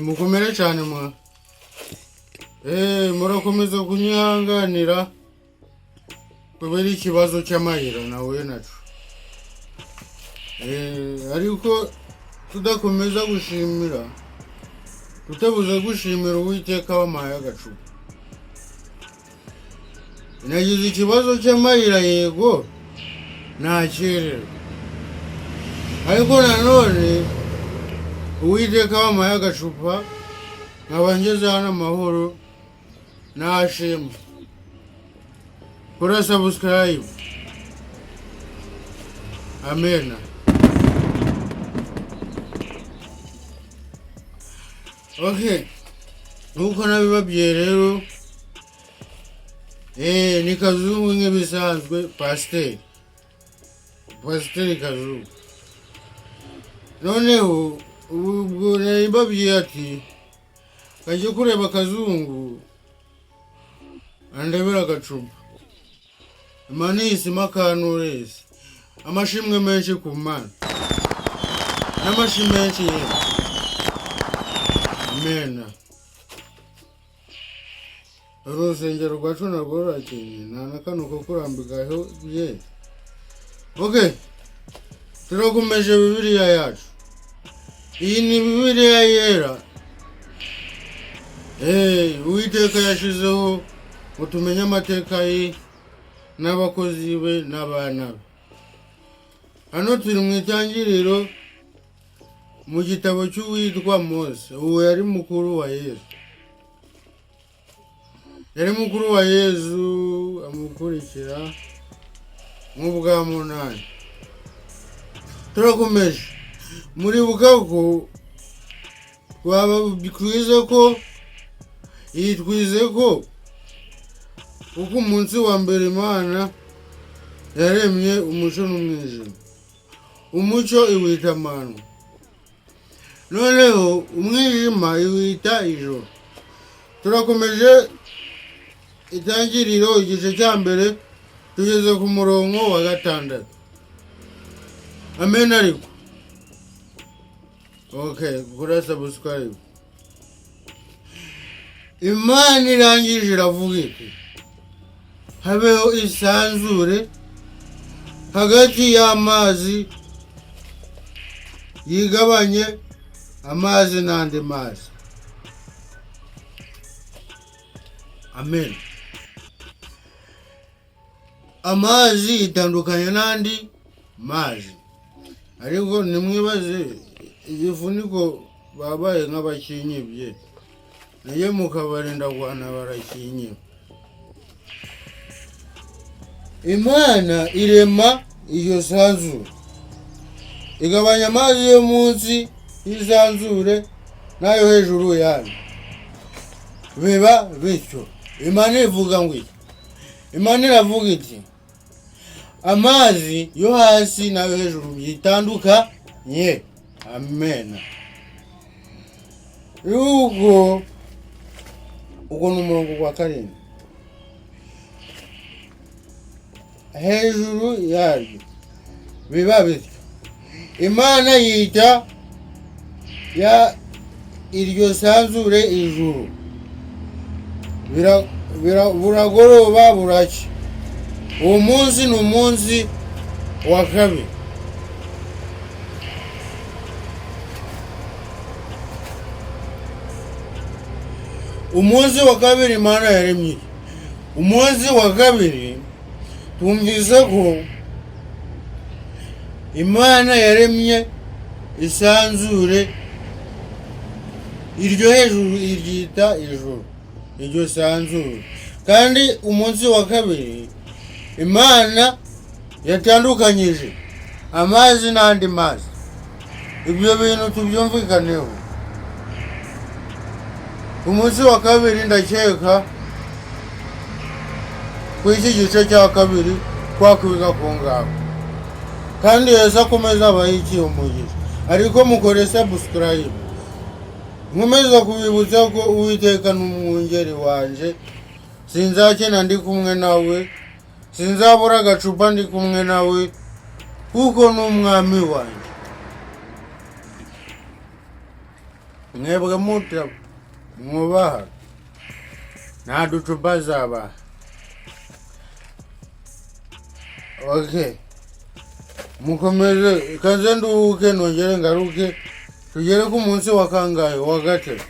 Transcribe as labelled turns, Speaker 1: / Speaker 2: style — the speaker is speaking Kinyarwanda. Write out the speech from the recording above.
Speaker 1: mukomere cyane mwa murakomeza kunyihanganira kubera ikibazo cy'amahera nawe naco ariko tudakomeza gushimira tutabuze gushimira Uwiteka w'amaye agacupa. Nagize ikibazo cy'amahera yego nakerera, ariko nanone Uwiteka w'amaye agacupa nkaba ngeze hano amahoro nashima. Kora subscribe. Amen. Okay, nuko nabibabwiye rero ni Kazungu nk'ibisanzwe pasiteri Kazungu. Noneho ubwo nabibabwiye ati kajye kureba Kazungu andebera agacupa. Imana isima kanuresi amashimwe menshi ku Mana n'amashimwe menshi yewe. Amen. Urusengero rwacu narwo rurakenye nta n'akantu ko kurambikaho ye. Okay, turakomeje Bibiliya yacu. Iyi ni Bibiliya yera. Uwiteka yashizeho ngo tumenye amateka ye n'abakozi be n'abana be. Hano turi mu itangiriro mu gitabo cy'uwitwa Mose. Uwo yari mukuru wa Yesu. Yari mukuru wa Yesu amukurikira nk'ubwa munani. Turakomeje. Muribuka ko twize ko uko umunsi wa mbere Imana yaremye umucyo n'umwijima. Umucyo iwita amanywa, noneho umwijima iwita ijoro. Turakomeje itangiriro igice cya mbere tugeze ku murongo wa 6. Amen. Ariko okay, kora subscribe. Imana irangije iravuga iti habeho isanzure hagati y'amazi yigabanye amazi n'andi mazi. Amen. Amazi itandukanye n'andi mazi, ariko nimwibaze igifuniko babaye nk'abakinyibye naye mukabarinda guhana barakinyibye. Imana irema iyo sanzure igabanya amazi yo munsi y'isanzure nayo hejuru yayo biba bityo. Imana ivuga ngo Imana iravuga iti amazi yo hasi nayo hejuru bitandukanye. Amen. Ugo ni umurongo wa 7. Hejuru yayo biba bityo. Imana yita ya iryo sanzure ijuru. Buragoroba buracya. Uwo munsi ni umunsi wa kabiri. Umunsi wa kabiri Imana yaremye. Umunsi wa kabiri twumvise ko Imana yaremye isanzure iryo hejuru iryita ijuru, iryo sanzure. Kandi umunsi wa kabiri Imana yatandukanyije amazi n'andi mazi. Ibyo bintu tubyumvikaneho. Umunsi wa kabiri ndakeka ku iki gice cya kabiri twakwiga ku ngabo, kandi Yesu akomeza abahikiye umugisha. Ariko mukore subscribe. Nkomeza kubibutsa ko Uwiteka n'umwungeri wanje, sinzakena ndi kumwe nawe, sinzabura agacupa ndi kumwe nawe, kuko n'umwami wanjye. mwebwe mutya mwubaha nadutubaza aba. Okay, mukomeze kaze nduhuke nongere ngaruke tugere ku munsi wa kangahe wa gatatu.